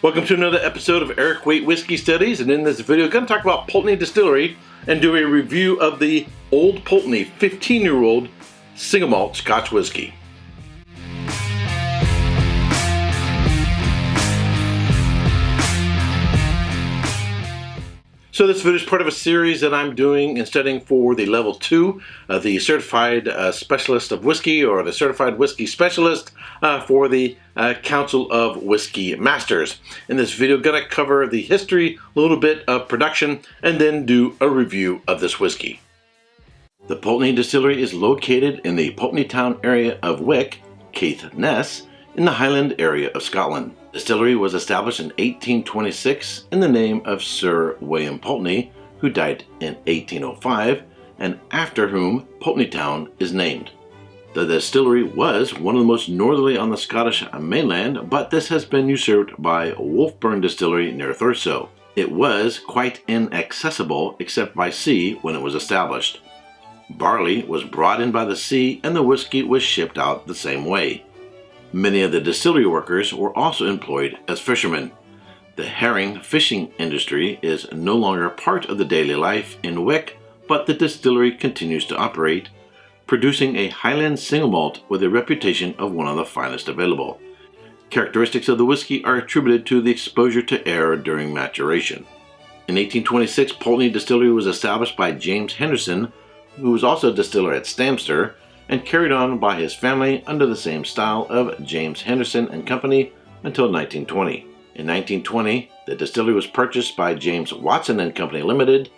Welcome to another episode of Erik Wait Whiskey Studies, and in this video I'm going to talk about Pulteney Distillery and do a review of the Old Pulteney 15-year-old Single Malt Scotch Whisky. So this video is part of a series that I'm doing and studying for the Level 2, the Certified Specialist of Whiskey, or the Certified Whiskey Specialist for the Council of Whiskey Masters. In this video, I'm going to cover the history, a little bit of production, and then do a review of this whiskey. The Pulteney Distillery is located in the Pulteney Town area of Wick, Caithness, in the Highland area of Scotland. The distillery was established in 1826 in the name of Sir William Pulteney, who died in 1805, and after whom Pulteney Town is named. The distillery was one of the most northerly on the Scottish mainland, but this has been usurped by Wolfburn Distillery near Thurso. It was quite inaccessible except by sea when it was established. Barley was brought in by the sea and the whiskey was shipped out the same way. Many of the distillery workers were also employed as fishermen. The herring fishing industry is no longer part of the daily life in Wick, but the distillery continues to operate, producing a Highland single malt with a reputation of one of the finest available. Characteristics of the whiskey are attributed to the exposure to air during maturation. In 1826, Pulteney Distillery was established by James Henderson, who was also a distiller at Stamster, and carried on by his family under the same style of James Henderson and Company until 1920. In 1920, the distillery was purchased by James Watson and Company Limited,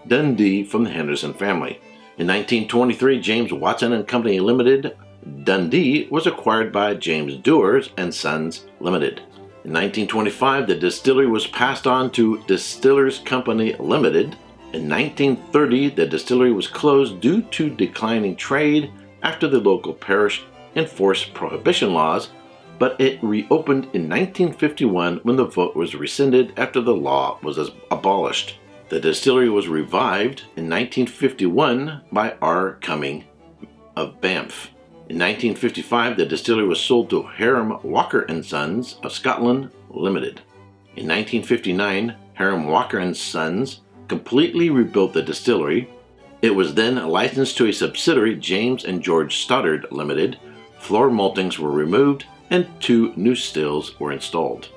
Dundee, from the Henderson family. In 1923, James Watson and Company Limited, Dundee, was acquired by James Dewars and Sons Limited. In 1925, the distillery was passed on to Distillers Company Limited. In 1930, the distillery was closed due to declining trade after the local parish enforced prohibition laws, but it reopened in 1951 when the vote was rescinded after the law was abolished. The distillery was revived in 1951 by R. Cumming of Banff. In 1955, the distillery was sold to Hiram Walker & Sons of Scotland Limited. In 1959, Hiram Walker & Sons completely rebuilt the distillery. It was then licensed to a subsidiary, James and George Stoddard Limited. Floor maltings were removed and 2 new stills were installed.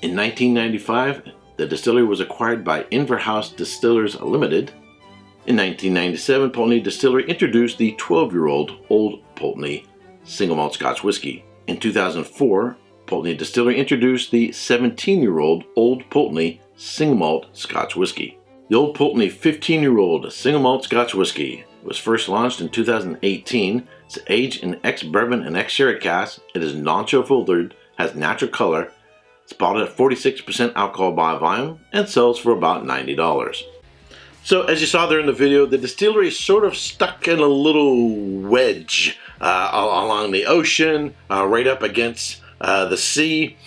In 1995, the distillery was acquired by Inverhouse Distillers Limited. In 1997, Pulteney Distillery introduced the 12-year-old Old Pulteney Single Malt Scotch Whisky. In 2004, Pulteney Distillery introduced the 17-year-old Old Pulteney Single Malt Scotch Whisky. The Old Pulteney 15-year-old Single Malt Scotch Whisky was first launched in 2018. It's aged in ex-bourbon and ex-sherry casks. It is non-chill filtered, has natural color. It's bottled at 46% alcohol by volume and sells for about $90. So as you saw there in the video, the distillery is sort of stuck in a little wedge along the ocean, right up against the sea.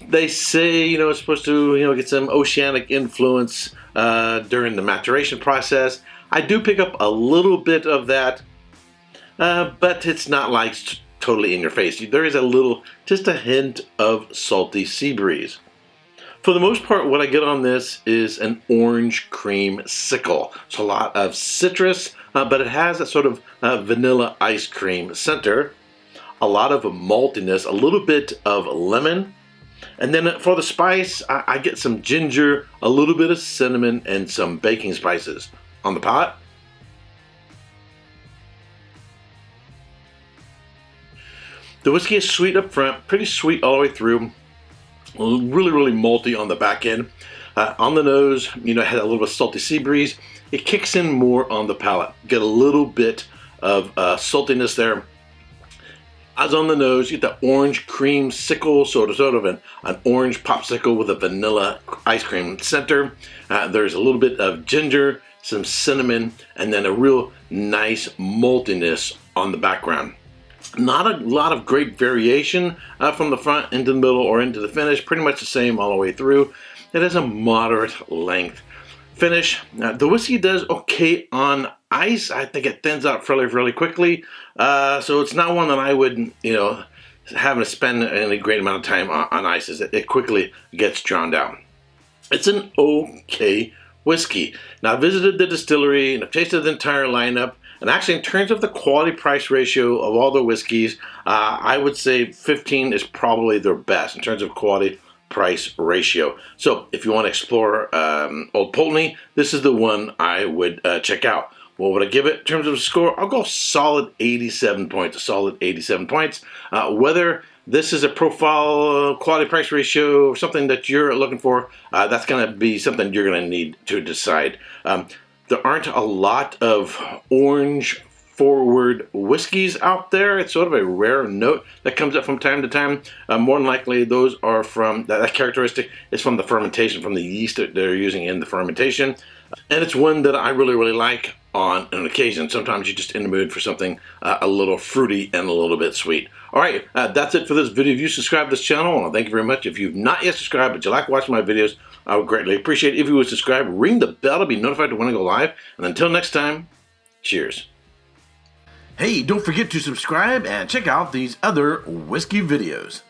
They say, it's supposed to, get some oceanic influence during the maturation process. I do pick up a little bit of that, but it's not like totally in your face. There is just a hint of salty sea breeze. For the most part, what I get on this is an orange cream sickle. It's a lot of citrus, but it has a sort of vanilla ice cream center. A lot of maltiness, a little bit of lemon. And then for the spice, I get some ginger, a little bit of cinnamon, and some baking spices on the palate. The whiskey is sweet up front, pretty sweet all the way through. Really, really malty on the back end. On the nose, it had a little bit of salty sea breeze. It kicks in more on the palate. Get a little bit of saltiness there. As on the nose, you get the orange cream sickle, sort of an orange popsicle with a vanilla ice cream center. There's a little bit of ginger, some cinnamon, and then a real nice maltiness on the background. Not a lot of great variation from the front into the middle or into the finish. Pretty much the same all the way through. It has a moderate length finish. The whiskey does okay on ice. I think it thins out fairly quickly. So it's not one that I would, having to spend a great amount of time on ice, as it quickly gets drowned out. It's an okay whiskey. Now, I visited the distillery and I've tasted the entire lineup. And actually, in terms of the quality-price ratio of all the whiskeys, I would say 15 is probably their best in terms of quality-price ratio. So if you want to explore Old Pulteney, this is the one I would check out. What would I give it in terms of a score? I'll go solid 87 points, a solid 87 points. Whether this is a profile quality-price ratio or something that you're looking for, that's going to be something you're going to need to decide. There aren't a lot of orange-forward whiskeys out there. It's sort of a rare note that comes up from time to time. More than likely, those are from, that characteristic is from the fermentation, from the yeast that they're using in the fermentation. And it's one that I really, really like on an occasion. Sometimes you're just in the mood for something a little fruity and a little bit sweet. All right, that's it for this video. If you subscribe to this channel, I want to thank you very much. If you've not yet subscribed, but you like watching my videos, I would greatly appreciate it if you would subscribe, ring the bell to be notified when I go live. And until next time, cheers. Hey, don't forget to subscribe and check out these other whiskey videos.